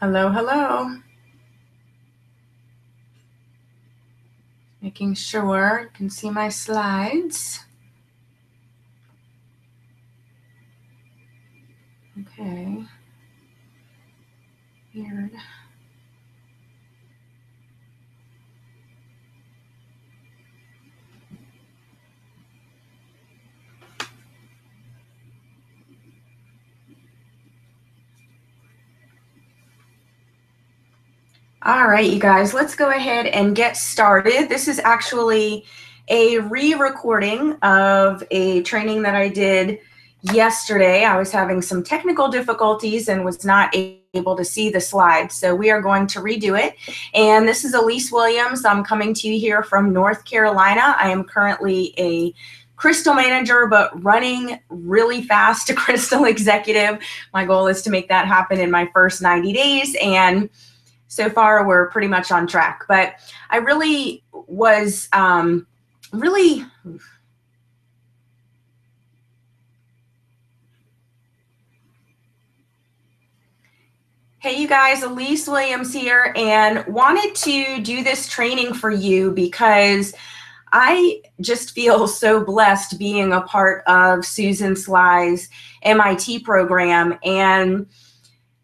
Hello, hello. Making sure you can see my slides. Okay. Weird. All right, you guys, let's go ahead and get started. This is actually a re-recording of a training that I did yesterday. I was having some technical difficulties and was not able to see the slides, so we are going to redo it. And this is Elise Williams. I'm coming to you here from North Carolina. I am currently a Crystal manager, but running really fast to Crystal executive. My goal is to make that happen in my first 90 days, and so far we're pretty much on track. But I really was really Hey, you guys, Elise Williams here, and wanted to do this training for you because I just feel so blessed being a part of Susan Sly's MIT program. And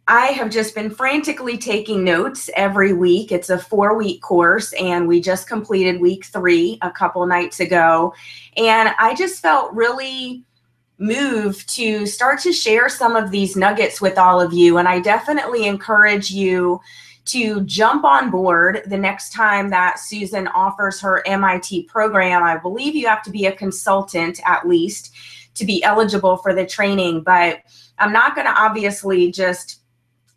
I have just been frantically taking notes every week. It's a 4-week course, and we just completed week 3 a couple nights ago. And I just felt really moved to start to share some of these nuggets with all of you. And I definitely encourage you to jump on board the next time that Susan offers her MIT program. I believe you have to be a consultant at least to be eligible for the training, but I'm not going to obviously just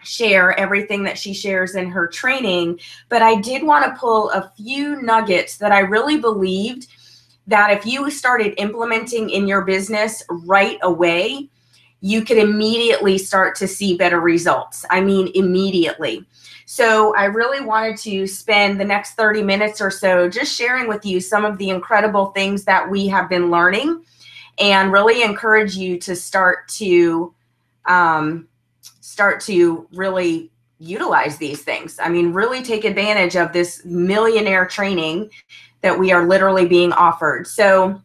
share everything that she shares in her training, but I did want to pull a few nuggets that I really believed that if you started implementing in your business right away, you could immediately start to see better results. I mean, immediately. So I really wanted to spend the next 30 minutes or so just sharing with you some of the incredible things that we have been learning, and really encourage you to start to really utilize these things. I mean, really take advantage of this millionaire training that we are literally being offered. So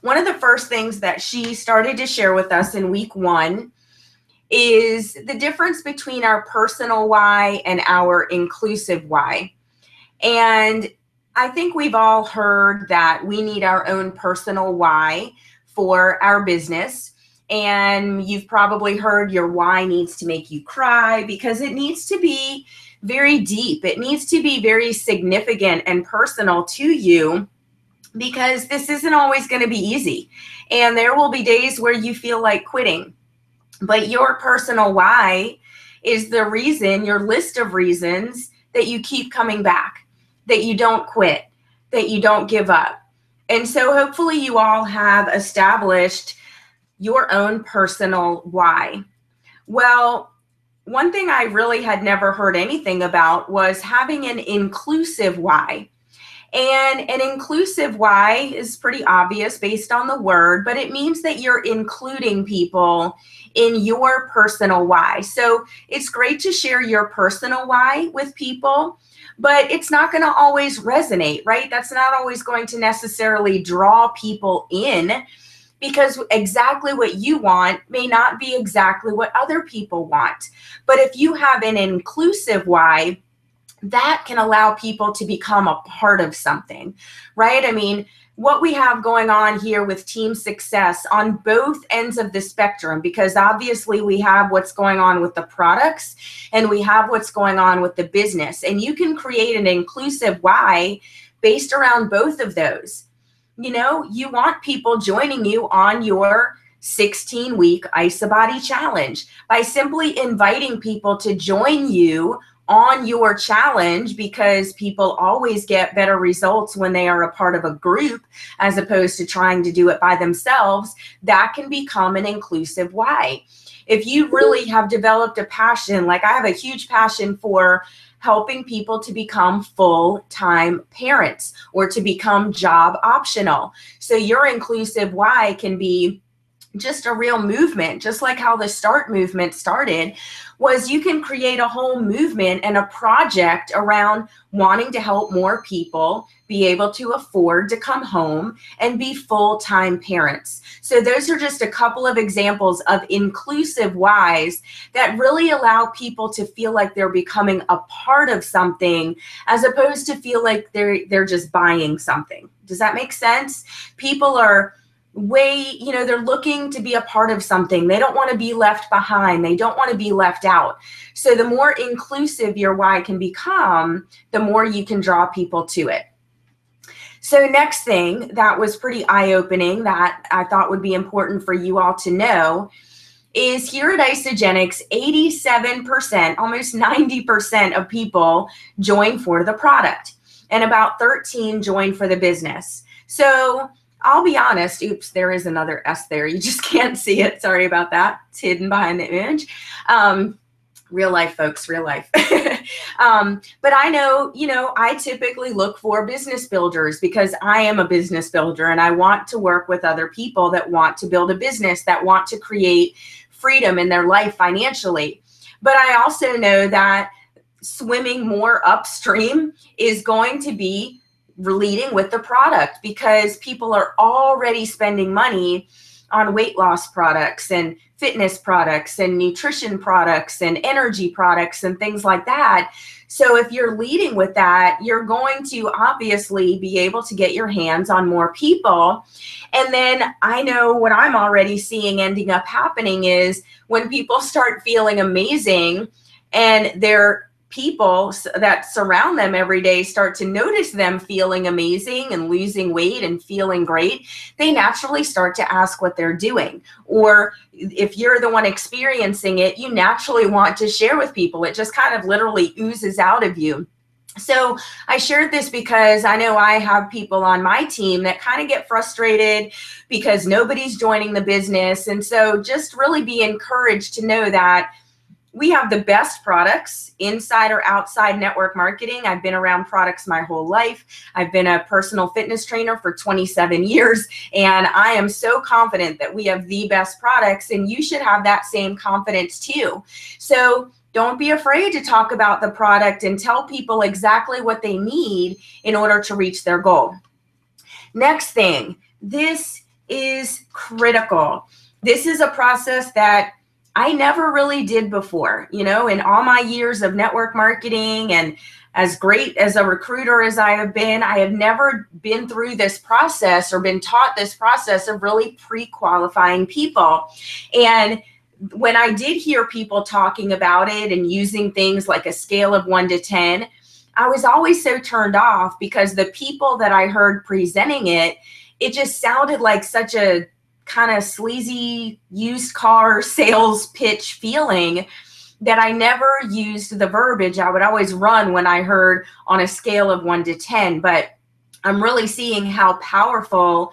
one of the first things that she started to share with us in week 1 is the difference between our personal why and our inclusive why. And I think we've all heard that we need our own personal why for our business. And you've probably heard your why needs to make you cry, because it needs to be very deep. It needs to be very significant and personal to you, because this isn't always going to be easy. And there will be days where you feel like quitting. But your personal why is the reason, your list of reasons that you keep coming back, that you don't quit, that you don't give up. And so hopefully you all have established your own personal why. Well, one thing I really had never heard anything about was having an inclusive why. And an inclusive why is pretty obvious based on the word, but it means that you're including people in your personal why. So it's great to share your personal why with people, but it's not going to always resonate, right? That's not always going to necessarily draw people in, because exactly what you want may not be exactly what other people want. But if you have an inclusive why, that can allow people to become a part of something, right? I mean, what we have going on here with team success on both ends of the spectrum, because obviously we have what's going on with the products and we have what's going on with the business. And you can create an inclusive why based around both of those. You know, you want people joining you on your 16-week IsaBody challenge by simply inviting people to join you on your challenge, because people always get better results when they are a part of a group as opposed to trying to do it by themselves. That can become an inclusive why. If you really have developed a passion, like I have a huge passion for helping people to become full-time parents or to become job optional. So your inclusive why can be just a real movement, just like how the START movement started, was you can create a whole movement and a project around wanting to help more people be able to afford to come home and be full-time parents. So those are just a couple of examples of inclusive whys that really allow people to feel like they're becoming a part of something, as opposed to feel like they're just buying something. Does that make sense? People are they're looking to be a part of something. They don't want to be left behind. They don't want to be left out. So the more inclusive your why can become, the more you can draw people to it. So next thing that was pretty eye-opening that I thought would be important for you all to know is here at Isagenix, 87%, almost 90% of people join for the product, and about 13 join for the business. So I'll be honest, oops, there is another S there. You just can't see it. Sorry about that. It's hidden behind the image. Real life, folks, real life. But I know, I typically look for business builders because I am a business builder and I want to work with other people that want to build a business, that want to create freedom in their life financially. But I also know that swimming more upstream is going to be leading with the product, because people are already spending money on weight loss products and fitness products and nutrition products and energy products and things like that. So if you're leading with that, you're going to obviously be able to get your hands on more people. And then I know what I'm already seeing ending up happening is when people start feeling amazing and their people that surround them every day start to notice them feeling amazing and losing weight and feeling great, they naturally start to ask what they're doing. Or if you're the one experiencing it, you naturally want to share with people. It just kind of literally oozes out of you. So I shared this because I know I have people on my team that kind of get frustrated because nobody's joining the business. And so just really be encouraged to know that we have the best products inside or outside network marketing. I've been around products my whole life. I've been a personal fitness trainer for 27 years, and I am so confident that we have the best products, and you should have that same confidence too. So don't be afraid to talk about the product and tell people exactly what they need in order to reach their goal. Next thing, this is critical. This is a process that I never really did before, in all my years of network marketing, and as great as a recruiter as I have never been through this process or been taught this process of really pre-qualifying people. And when I did hear people talking about it and using things like a scale of 1 to 10, I was always so turned off because the people that I heard presenting it just sounded like such a kind of sleazy used car sales pitch feeling that I never used the verbiage I would always run when I heard on a scale of 1 to 10. But I'm really seeing how powerful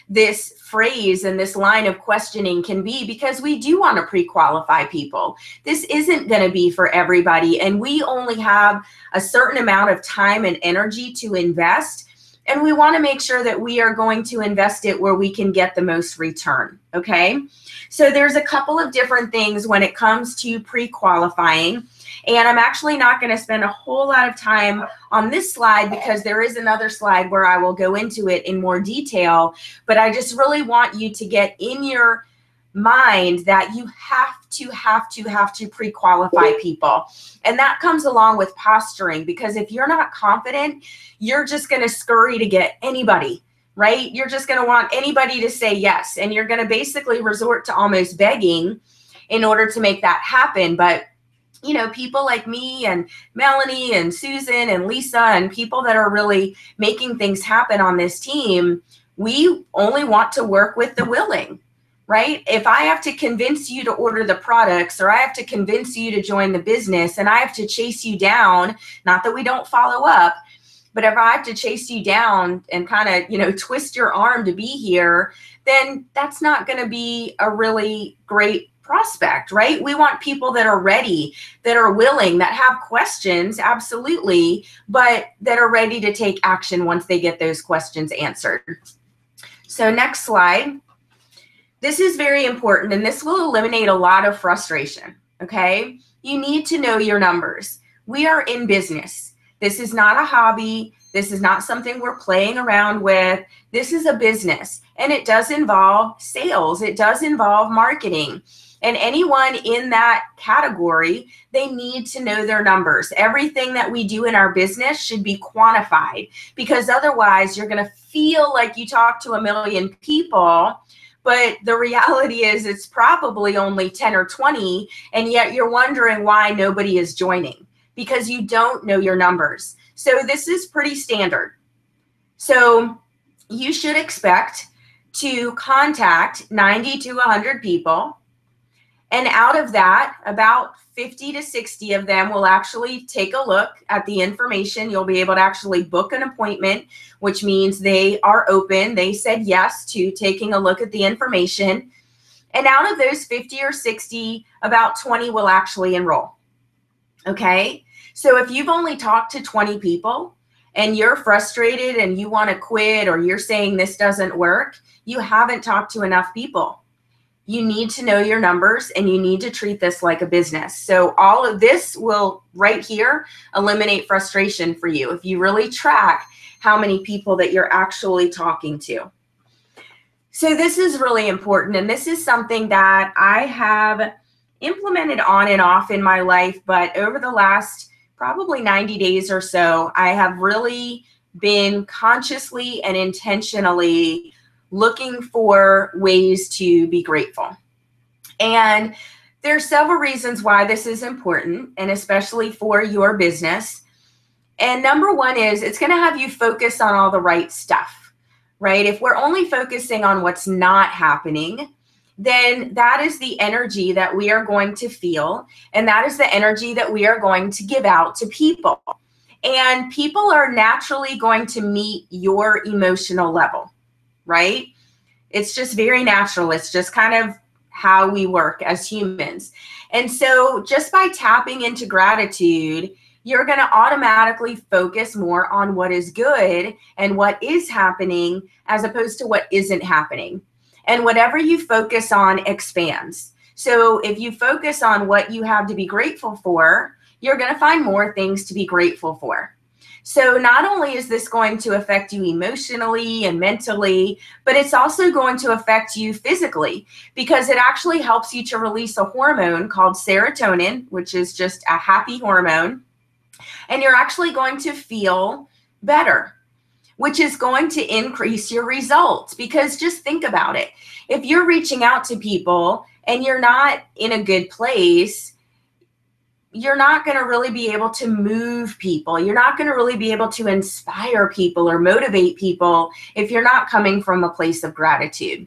this phrase and this line of questioning can be, because we do want to pre-qualify people. This isn't going to be for everybody, and we only have a certain amount of time and energy to invest. And we want to make sure that we are going to invest it where we can get the most return, okay? So there's a couple of different things when it comes to pre-qualifying. And I'm actually not going to spend a whole lot of time on this slide because there is another slide where I will go into it in more detail. But I just really want you to get in your mind that you have to pre-qualify people. And that comes along with posturing, because if you're not confident, you're just going to scurry to get anybody, right? You're just going to want anybody to say yes. And you're going to basically resort to almost begging in order to make that happen. But people like me and Melanie and Susan and Lisa and people that are really making things happen on this team, we only want to work with the willing. Right? If I have to convince you to order the products, or I have to convince you to join the business, and I have to chase you down, not that we don't follow up, but if I have to chase you down and kind of, twist your arm to be here, then that's not going to be a really great prospect, right? We want people that are ready, that are willing, that have questions, absolutely, but that are ready to take action once they get those questions answered. So next slide. This is very important, and this will eliminate a lot of frustration, okay? You need to know your numbers. We are in business. This is not a hobby. This is not something we're playing around with. This is a business, and it does involve sales. It does involve marketing. And anyone in that category, they need to know their numbers. Everything that we do in our business should be quantified, because otherwise you're going to feel like you talk to a million people, but the reality is it's probably only 10 or 20, and yet you're wondering why nobody is joining, because you don't know your numbers. So this is pretty standard. So you should expect to contact 90 to 100 people. And out of that, about 50 to 60 of them will actually take a look at the information. You'll be able to actually book an appointment, which means they are open. They said yes to taking a look at the information. And out of those 50 or 60, about 20 will actually enroll. Okay? So if you've only talked to 20 people and you're frustrated and you want to quit, or you're saying this doesn't work, you haven't talked to enough people. You need to know your numbers, and you need to treat this like a business. So all of this will right here eliminate frustration for you if you really track how many people that you're actually talking to. So this is really important, and this is something that I have implemented on and off in my life, but over the last probably 90 days or so, I have really been consciously and intentionally looking for ways to be grateful. And there's several reasons why this is important, and especially for your business. And number one is it's going to have you focus on all the right stuff, right? If we're only focusing on what's not happening, then that is the energy that we are going to feel, and that is the energy that we are going to give out to people. And people are naturally going to meet your emotional level, right? It's just very natural. It's just kind of how we work as humans. And so just by tapping into gratitude, you're going to automatically focus more on what is good and what is happening as opposed to what isn't happening. And whatever you focus on expands. So if you focus on what you have to be grateful for, you're going to find more things to be grateful for. So not only is this going to affect you emotionally and mentally, but it's also going to affect you physically, because it actually helps you to release a hormone called serotonin, which is just a happy hormone. And you're actually going to feel better, which is going to increase your results. Because just think about it. If you're reaching out to people and you're not in a good place, you're not going to really be able to move people. You're not going to really be able to inspire people or motivate people if you're not coming from a place of gratitude.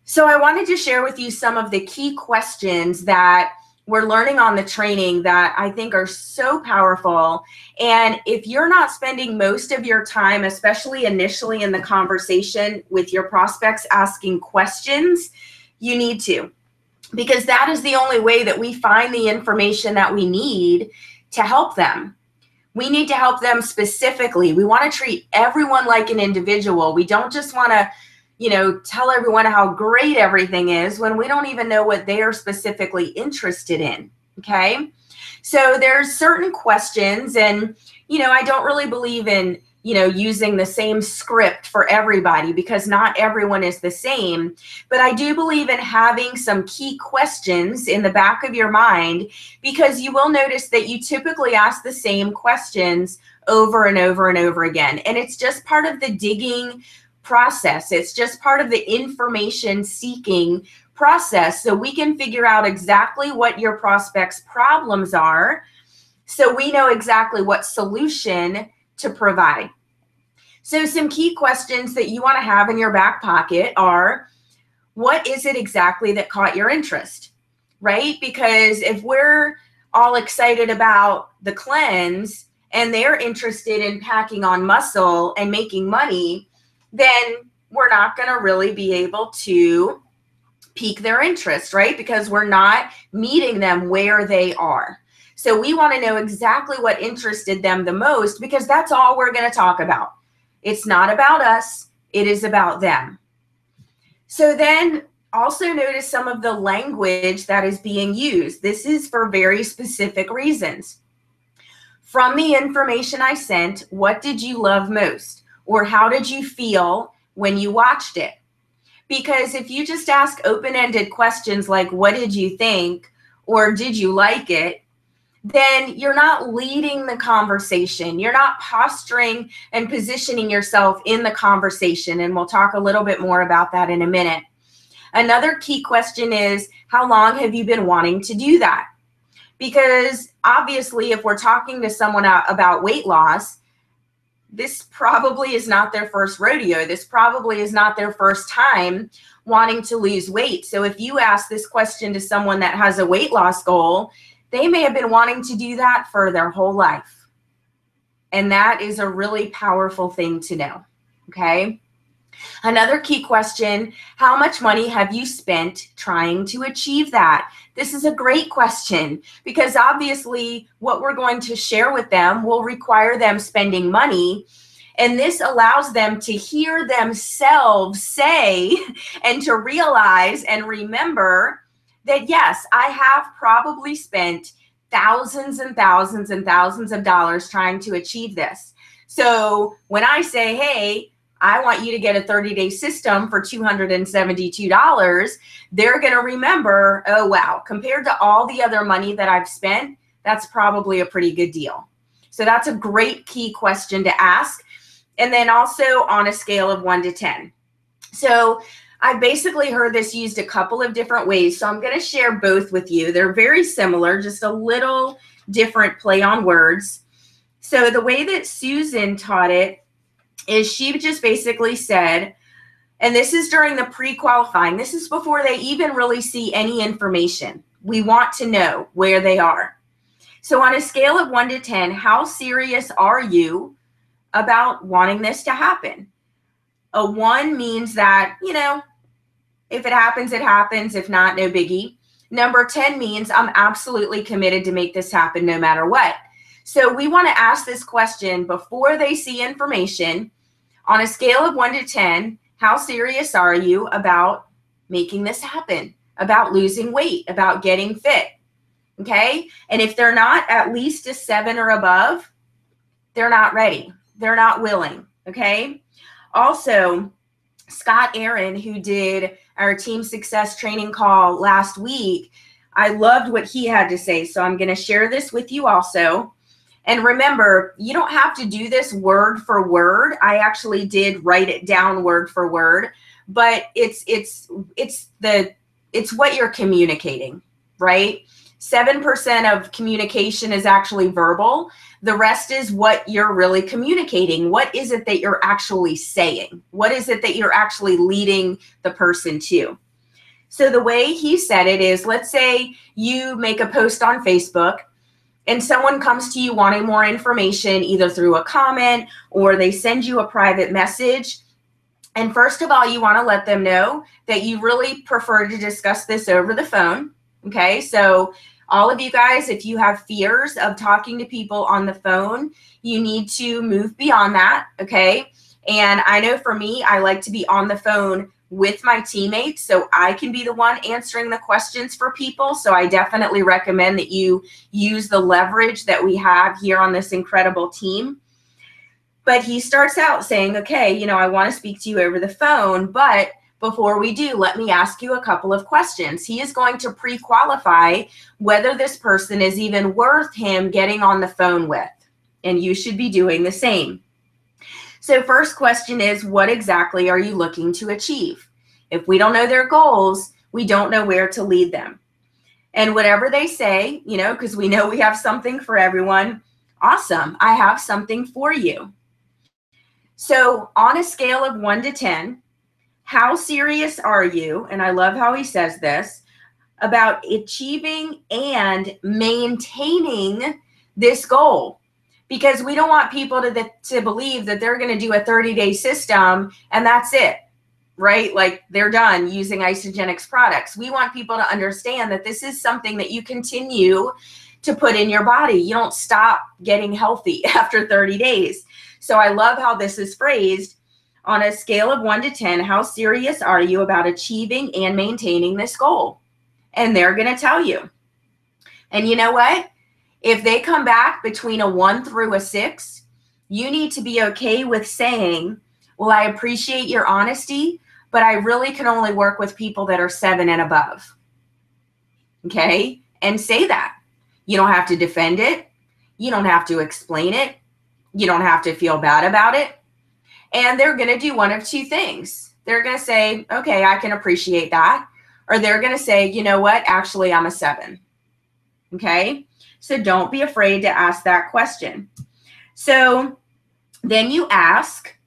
So I wanted to share with you some of the key questions that we're learning on the training that I think are so powerful. And if you're not spending most of your time, especially initially in the conversation with your prospects, asking questions, you need to. Because that is the only way that we find the information that we need to help them. We need to help them specifically. We want to treat everyone like an individual. We don't just want to, tell everyone how great everything is when we don't even know what they are specifically interested in. Okay. So there's certain questions, and, I don't really believe in, using the same script for everybody, because not everyone is the same. But I do believe in having some key questions in the back of your mind, because you will notice that you typically ask the same questions over and over and over again. And it's just part of the digging process. It's just part of the information seeking process. So we can figure out exactly what your prospects' problems are, so we know exactly what solution to provide. So some key questions that you want to have in your back pocket are, what is it exactly that caught your interest, right? Because if we're all excited about the cleanse and they're interested in packing on muscle and making money, then we're not going to really be able to pique their interest, right? Because we're not meeting them where they are. So we want to know exactly what interested them the most, because that's all we're going to talk about. It's not about us. It is about them. So then also notice some of the language that is being used. This is for very specific reasons. From the information I sent, what did you love most? Or how did you feel when you watched it? Because if you just ask open-ended questions like, what did you think? Or did you like it? Then you're not leading the conversation. You're not posturing and positioning yourself in the conversation. And we'll talk a little bit more about that in a minute. Another key question is, how long have you been wanting to do that? Because obviously, if we're talking to someone about weight loss, this probably is not their first rodeo. This probably is not their first time wanting to lose weight. So if you ask this question to someone that has a weight loss goal, they may have been wanting to do that for their whole life. And that is a really powerful thing to know, okay? Another key question, how much money have you spent trying to achieve that? This is a great question because obviously what we're going to share with them will require them spending money. And this allows them to hear themselves say and to realize and remember that, yes, I have probably spent thousands and thousands and thousands of dollars trying to achieve this. So when I say, hey, I want you to get a 30-day system for $272, they're going to remember, oh, wow, compared to all the other money that I've spent, that's probably a pretty good deal. So that's a great key question to ask. And then also on a scale of 1 to 10. So I've basically heard this used a couple of different ways. So I'm going to share both with you. They're very similar, just a little different play on words. So the way that Susan taught it is she just basically said, and this is during the pre-qualifying, this is before they even really see any information. We want to know where they are. So on a scale of 1 to 10, how serious are you about wanting this to happen? A 1 means that, you know, if it happens, it happens. If not, no biggie. Number 10 means I'm absolutely committed to make this happen no matter what. So we want to ask this question before they see information. On a scale of 1 to 10, how serious are you about making this happen, about losing weight, about getting fit? Okay. And if they're not at least a 7 or above, they're not ready. They're not willing. Okay. Also, Scott Aaron, who did our team success training call last week, I loved what he had to say. So I'm going to share this with you also. And remember, you don't have to do this word for word. I actually did write it down word for word, but it's what you're communicating, right? 7% of communication is actually verbal. The rest is what you're really communicating. What is it that you're actually saying? What is it that you're actually leading the person to? So the way he said it is, let's say you make a post on Facebook and someone comes to you wanting more information, either through a comment or they send you a private message. And first of all, you want to let them know that you really prefer to discuss this over the phone. Okay, so all of you guys, if you have fears of talking to people on the phone, you need to move beyond that, okay? And I know for me, I like to be on the phone with my teammates so I can be the one answering the questions for people. So I definitely recommend that you use the leverage that we have here on this incredible team. But he starts out saying, okay, you know, I want to speak to you over the phone, but before we do, let me ask you a couple of questions. He is going to pre-qualify whether this person is even worth him getting on the phone with, and you should be doing the same. So first question is, what exactly are you looking to achieve? If we don't know their goals, we don't know where to lead them. And whatever they say, you know, because we know we have something for everyone, awesome, I have something for you. So on a scale of 1 to 10, how serious are you, and I love how he says this, about achieving and maintaining this goal? Because we don't want people to believe that they're going to do a 30-day system and that's it, right? Like they're done using Isagenix products. We want people to understand that this is something that you continue to put in your body. You don't stop getting healthy after 30 days. So I love how this is phrased. on a scale of 1 to 10, how serious are you about achieving and maintaining this goal? And they're going to tell you. And you know what? If they come back between a 1 through a 6, you need to be okay with saying, well, I appreciate your honesty, but I really can only work with people that are 7 and above. Okay? And say that. You don't have to defend it. You don't have to explain it. You don't have to feel bad about it. And they're going to do one of two things. They're going to say, okay, I can appreciate that. Or they're going to say, you know what? Actually, I'm a 7. Okay? So don't be afraid to ask that question. So then you ask,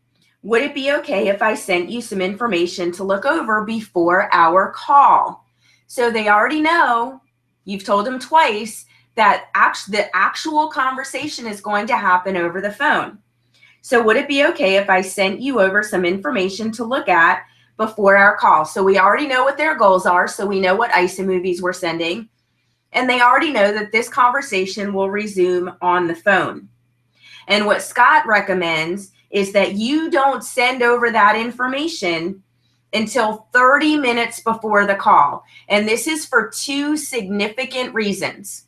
would it be okay if I sent you some information to look over before our call? So they already know, you've told them twice, that the actual conversation is going to happen over the phone. So would it be okay if I sent you over some information to look at before our call? So we already know what their goals are, so we know what ISA movies we're sending. And they already know that this conversation will resume on the phone. And what Scott recommends is that you don't send over that information until 30 minutes before the call. And this is for 2 significant reasons.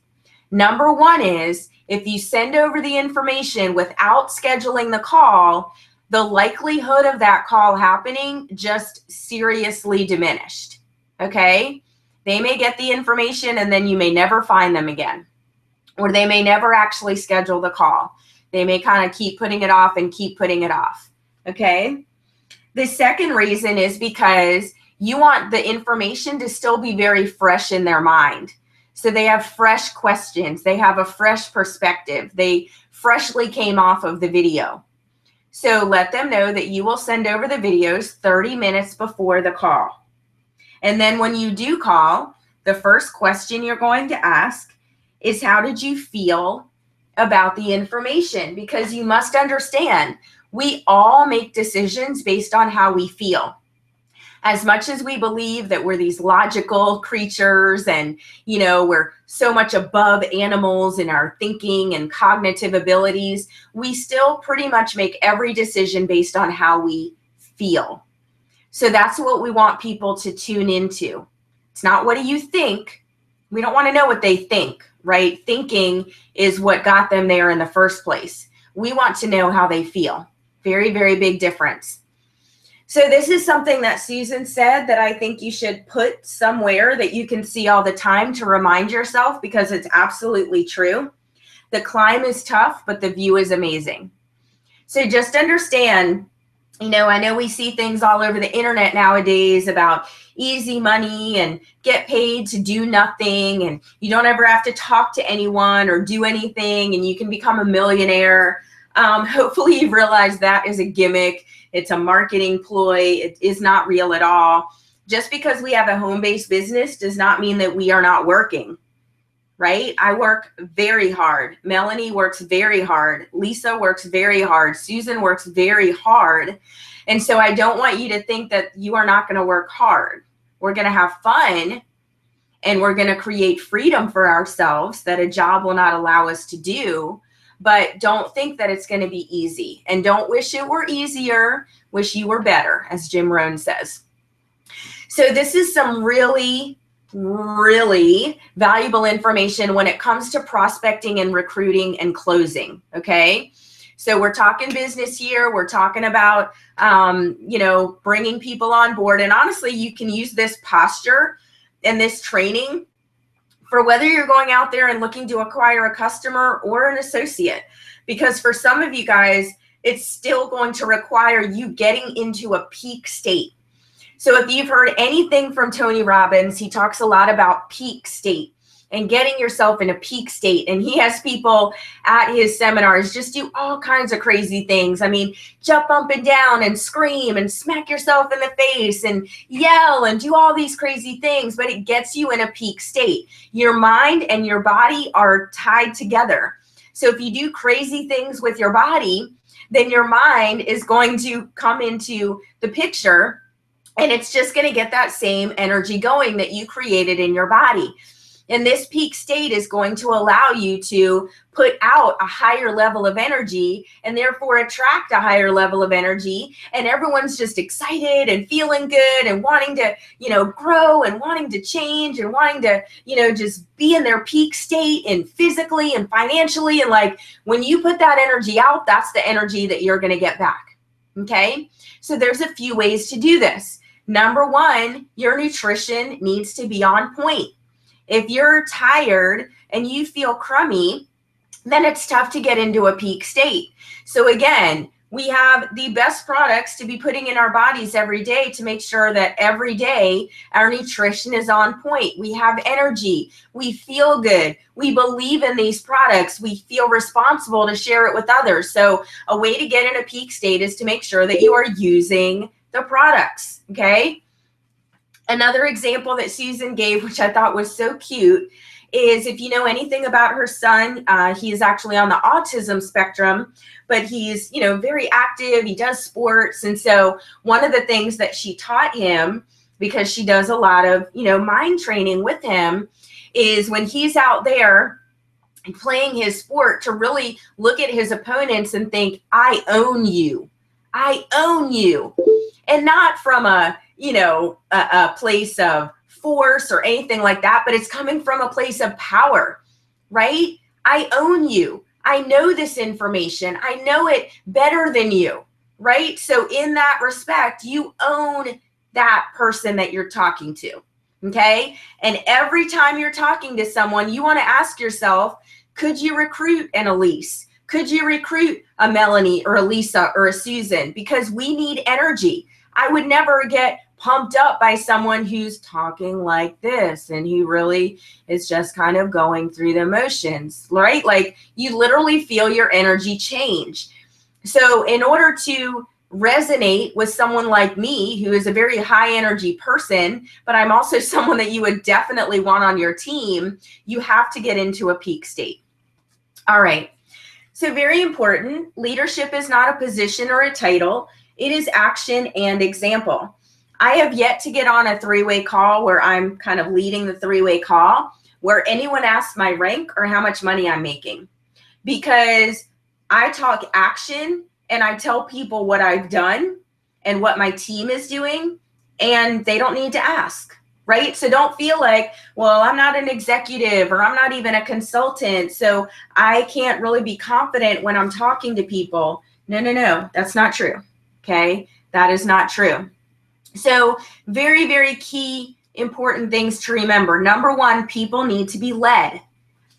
Number 1 is, if you send over the information without scheduling the call, the likelihood of that call happening just seriously diminished. Okay? They may get the information and then you may never find them again. Or they may never actually schedule the call. They may kind of keep putting it off and keep putting it off. Okay? The second reason is because you want the information to still be very fresh in their mind. So they have fresh questions. They have a fresh perspective. They freshly came off of the video. So let them know that you will send over the videos 30 minutes before the call. And then when you do call, the first question you're going to ask is, how did you feel about the information? Because you must understand, we all make decisions based on how we feel. As much as we believe that we're these logical creatures and, you know, we're so much above animals in our thinking and cognitive abilities, we still pretty much make every decision based on how we feel. So that's what we want people to tune into. It's not what do you think. We don't want to know what they think, right? Thinking is what got them there in the first place. We want to know how they feel. Very, very big difference. So this is something that Susan said that I think you should put somewhere that you can see all the time to remind yourself, because it's absolutely true. The climb is tough, but the view is amazing. So just understand, you know, I know we see things all over the internet nowadays about easy money and get paid to do nothing, and you don't ever have to talk to anyone or do anything, and you can become a millionaire. Hopefully you realize that is a gimmick. It's a marketing ploy. It is not real at all. Just because we have a home-based business does not mean that we are not working, right? I work very hard. Melanie works very hard. Lisa works very hard. Susan works very hard. And so I don't want you to think that you are not going to work hard. We're going to have fun, and we're going to create freedom for ourselves that a job will not allow us to do. But don't think that it's going to be easy. And don't wish it were easier. Wish you were better, as Jim Rohn says. So this is some really, really valuable information when it comes to prospecting and recruiting and closing, okay? So we're talking business here. We're talking about, you know, bringing people on board. And honestly, you can use this posture and this training for whether you're going out there and looking to acquire a customer or an associate. Because for some of you guys, it's still going to require you getting into a peak state. So if you've heard anything from Tony Robbins, he talks a lot about peak state and getting yourself in a peak state. And he has people at his seminars just do all kinds of crazy things. I mean, jump up and down and scream and smack yourself in the face and yell and do all these crazy things, but it gets you in a peak state. Your mind and your body are tied together. So if you do crazy things with your body, then your mind is going to come into the picture, and it's just going to get that same energy going that you created in your body. And this peak state is going to allow you to put out a higher level of energy and therefore attract a higher level of energy. And everyone's just excited and feeling good and wanting to, grow and wanting to change and wanting to, just be in their peak state and physically and financially. And like when you put that energy out, that's the energy that you're going to get back. Okay. So there's a few ways to do this. Number one, your nutrition needs to be on point. If you're tired and you feel crummy, then it's tough to get into a peak state. So again, we have the best products to be putting in our bodies every day to make sure that every day our nutrition is on point. We have energy. We feel good. We believe in these products. We feel responsible to share it with others. So a way to get in a peak state is to make sure that you are using the products, okay? Another example that Susan gave, which I thought was so cute, is if you know anything about her son, he is actually on the autism spectrum, but he's, very active. He does sports. And so one of the things that she taught him, because she does a lot of, mind training with him, is when he's out there playing his sport to really look at his opponents and think, I own you. I own you. And not from a place of force or anything like that, but it's coming from a place of power, right? I own you. I know this information. I know it better than you, right? So in that respect, you own that person that you're talking to, okay? And every time you're talking to someone, you want to ask yourself, could you recruit an Elise? Could you recruit a Melanie or a Lisa or a Susan? Because we need energy. I would never get pumped up by someone who's talking like this and who really is just kind of going through the motions, right? Like you literally feel your energy change. So in order to resonate with someone like me, who is a very high energy person, but I'm also someone that you would definitely want on your team, you have to get into a peak state. All right. So very important, leadership is not a position or a title. It is action and example. I have yet to get on a three-way call where I'm kind of leading the three-way call where anyone asks my rank or how much money I'm making, because I talk action and I tell people what I've done and what my team is doing, and they don't need to ask, right? So don't feel like, well, I'm not an executive or I'm not even a consultant, so I can't really be confident when I'm talking to people. No, that's not true. Okay, that is not true. So very, very key, important things to remember. Number one, people need to be led.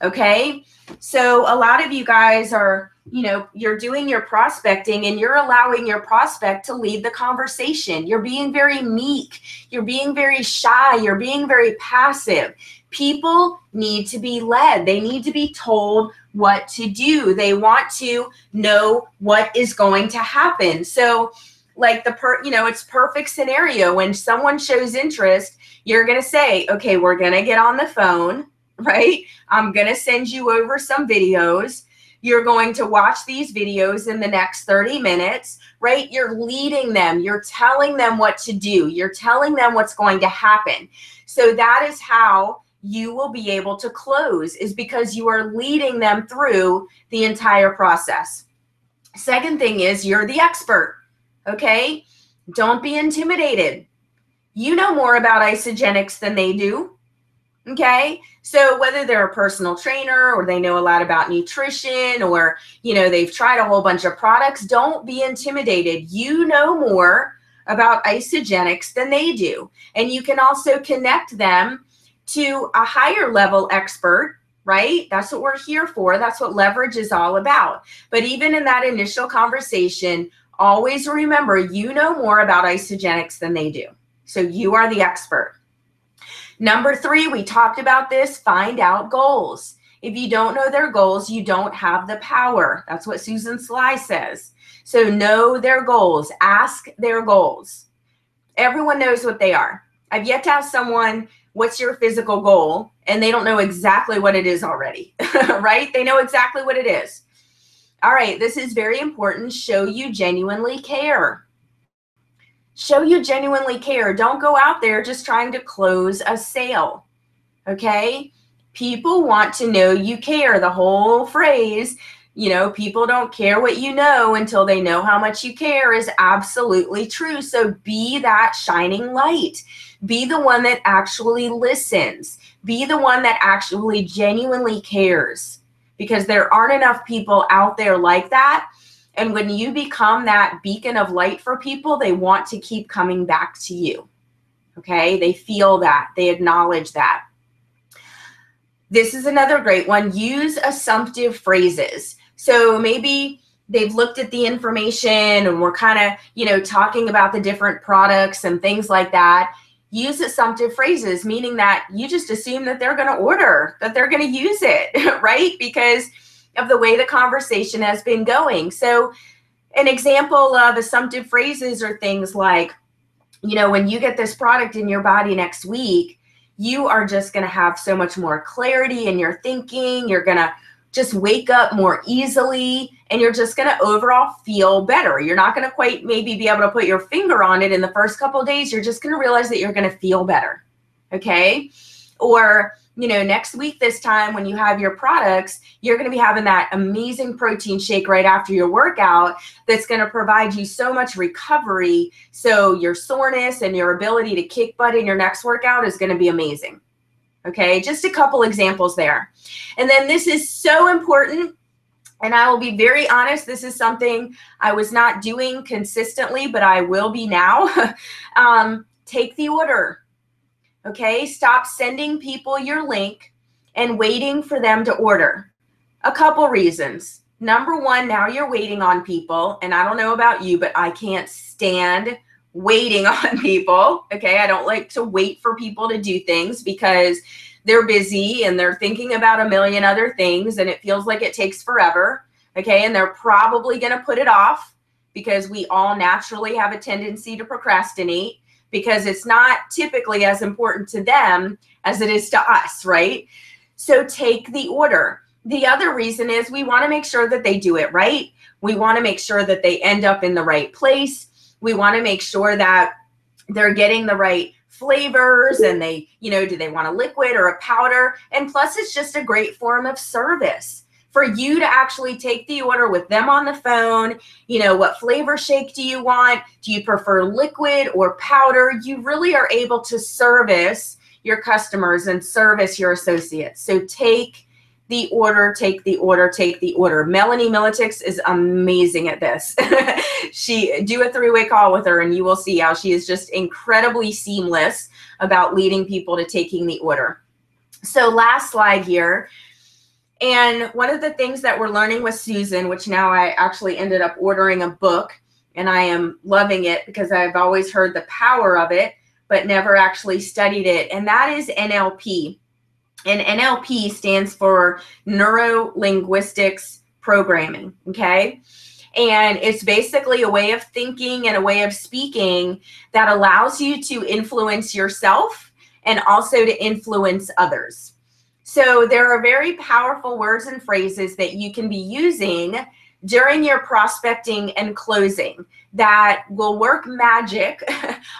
Okay, so a lot of you guys are, you're doing your prospecting and you're allowing your prospect to lead the conversation. You're being very meek. You're being very shy. You're being very passive. People need to be led. They need to be told what to do. They want to know what is going to happen. So like it's perfect scenario. When someone shows interest, you're going to say, okay, we're going to get on the phone, right? I'm going to send you over some videos. You're going to watch these videos in the next 30 minutes, right? You're leading them. You're telling them what to do. You're telling them what's going to happen. So that is how you will be able to close, is because you are leading them through the entire process. Second thing is you're the expert. Okay, don't be intimidated. You know more about Isagenix than they do. Okay, so whether they're a personal trainer or they know a lot about nutrition or, they've tried a whole bunch of products, don't be intimidated. You know more about Isagenix than they do. And you can also connect them to a higher level expert, right? That's what we're here for. That's what leverage is all about. But even in that initial conversation, always remember, you know more about Isagenix than they do. So you are the expert. Number 3, we talked about this, find out goals. If you don't know their goals, you don't have the power. That's what Susan Sly says. So know their goals, ask their goals. Everyone knows what they are. I've yet to ask someone, what's your physical goal? And they don't know exactly what it is already, right? They know exactly what it is. All right, this is very important. Show you genuinely care. Show you genuinely care. Don't go out there just trying to close a sale, okay? People want to know you care. The whole phrase, people don't care what you know until they know how much you care, is absolutely true. So be that shining light. Be the one that actually listens. Be the one that actually genuinely cares, because there aren't enough people out there like that. And when you become that beacon of light for people, they want to keep coming back to you. Okay? They feel that. They acknowledge that. This is another great one. Use assumptive phrases. So maybe they've looked at the information and we're kind of, talking about the different products and things like that. Use assumptive phrases, meaning that you just assume that they're going to order, that they're going to use it, right? Because of the way the conversation has been going. So an example of assumptive phrases are things like, when you get this product in your body next week, you are just going to have so much more clarity in your thinking. You're going to just wake up more easily, and you're just going to overall feel better. You're not going to quite maybe be able to put your finger on it in the first couple of days. You're just going to realize that you're going to feel better. Okay. Or, next week, this time when you have your products, you're going to be having that amazing protein shake right after your workout that's going to provide you so much recovery. So your soreness and your ability to kick butt in your next workout is going to be amazing. Okay, just a couple examples there. And then this is so important, and I will be very honest, this is something I was not doing consistently, but I will be now. Take the order. Okay, stop sending people your link and waiting for them to order. A couple reasons. Number one, now you're waiting on people, and I don't know about you, but I can't stand waiting on people. Okay, I don't like to wait for people to do things because they're busy and they're thinking about a million other things, and it feels like it takes forever. Okay, and they're probably going to put it off because we all naturally have a tendency to procrastinate, because it's not typically as important to them as it is to us, right? So take the order. The other reason is we want to make sure that they do it right. We want to make sure that they end up in the right place. We want to make sure that they're getting the right flavors, and they, do they want a liquid or a powder? And plus, it's just a great form of service for you to actually take the order with them on the phone. What flavor shake do you want? Do you prefer liquid or powder? You really are able to service your customers and service your associates. So take the order, take the order, take the order. Melanie Militix is amazing at this. Do a 3-way call with her and you will see how she is just incredibly seamless about leading people to taking the order. So last slide here. And one of the things that we're learning with Susan, which now I actually ended up ordering a book, and I am loving it because I've always heard the power of it, but never actually studied it. And that is NLP. And NLP stands for Neuro Linguistics Programming. Okay. And it's basically a way of thinking and a way of speaking that allows you to influence yourself and also to influence others. So there are very powerful words and phrases that you can be using during your prospecting and closing that will work magic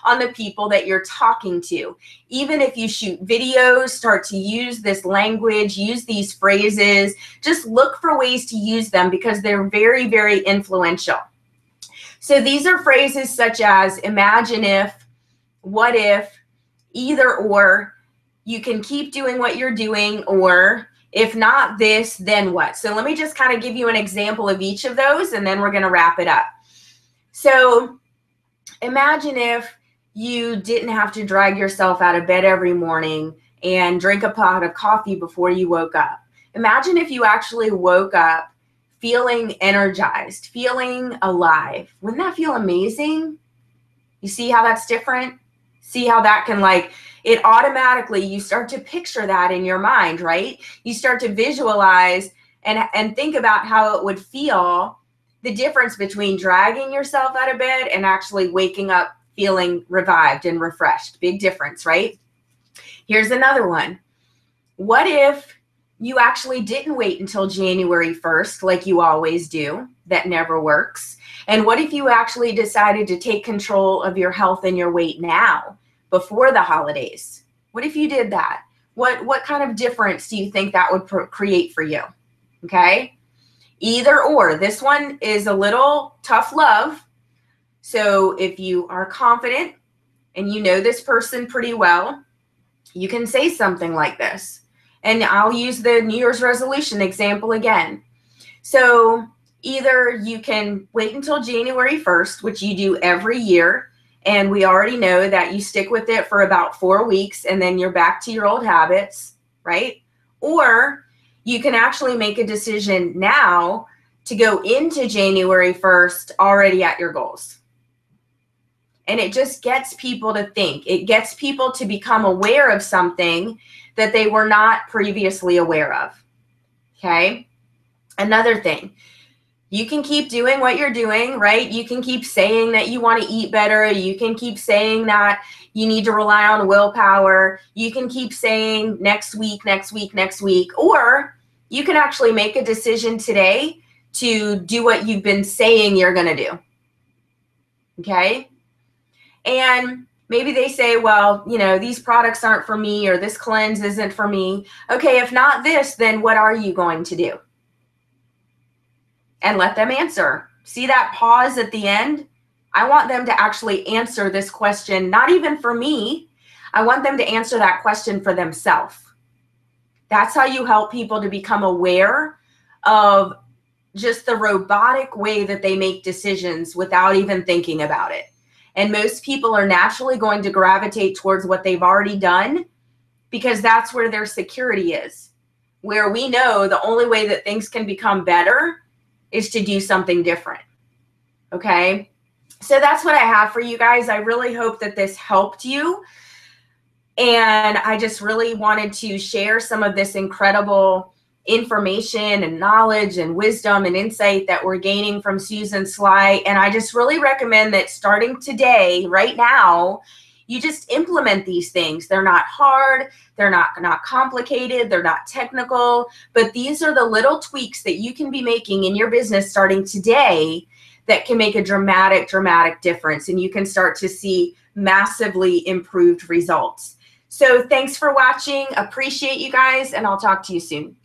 on the people that you're talking to. Even if you shoot videos, start to use this language, use these phrases, just look for ways to use them because they're very, very influential. So these are phrases such as imagine if, what if, either or. You can keep doing what you're doing, or if not this, then what? So let me just kind of give you an example of each of those, and then we're going to wrap it up. So imagine if you didn't have to drag yourself out of bed every morning and drink a pot of coffee before you woke up. Imagine if you actually woke up feeling energized, feeling alive. Wouldn't that feel amazing? You see how that's different? See how that can it automatically, you start to picture that in your mind, right? You start to visualize and think about how it would feel, the difference between dragging yourself out of bed and actually waking up feeling revived and refreshed. Big difference, right? Here's another one. What if you actually didn't wait until January 1st like you always do? That never works. And what if you actually decided to take control of your health and your weight now, before the holidays? What if you did that? What kind of difference do you think that would create for you? Okay. Either or. This one is a little tough love. So if you are confident and you know this person pretty well, you can say something like this. And I'll use the New Year's resolution example again. So either you can wait until January 1st, which you do every year, and we already know that you stick with it for about 4 weeks and then you're back to your old habits, right? Or you can actually make a decision now to go into January 1st already at your goals. And it just gets people to think. It gets people to become aware of something that they were not previously aware of. Okay? Another thing, you can keep doing what you're doing, right? You can keep saying that you want to eat better. You can keep saying that you need to rely on willpower. You can keep saying next week, next week, next week. Or you can actually make a decision today to do what you've been saying you're going to do. Okay? And maybe they say, well, you know, these products aren't for me, or this cleanse isn't for me. Okay, if not this, then what are you going to do? And let them answer. See that pause at the end? I want them to actually answer this question, not even for me. I want them to answer that question for themselves. That's how you help people to become aware of just the robotic way that they make decisions without even thinking about it. And most people are naturally going to gravitate towards what they've already done because that's where their security is. Where we know the only way that things can become better is to do something different. Okay? So that's what I have for you guys. I really hope that this helped you. And I just really wanted to share some of this incredible information and knowledge and wisdom and insight that we're gaining from Susan Sly. And I just really recommend that starting today, right now, you just implement these things. They're not hard. They're not complicated. They're not technical. But these are the little tweaks that you can be making in your business starting today that can make a dramatic difference. And you can start to see massively improved results. So thanks for watching. Appreciate you guys, and I'll talk to you soon.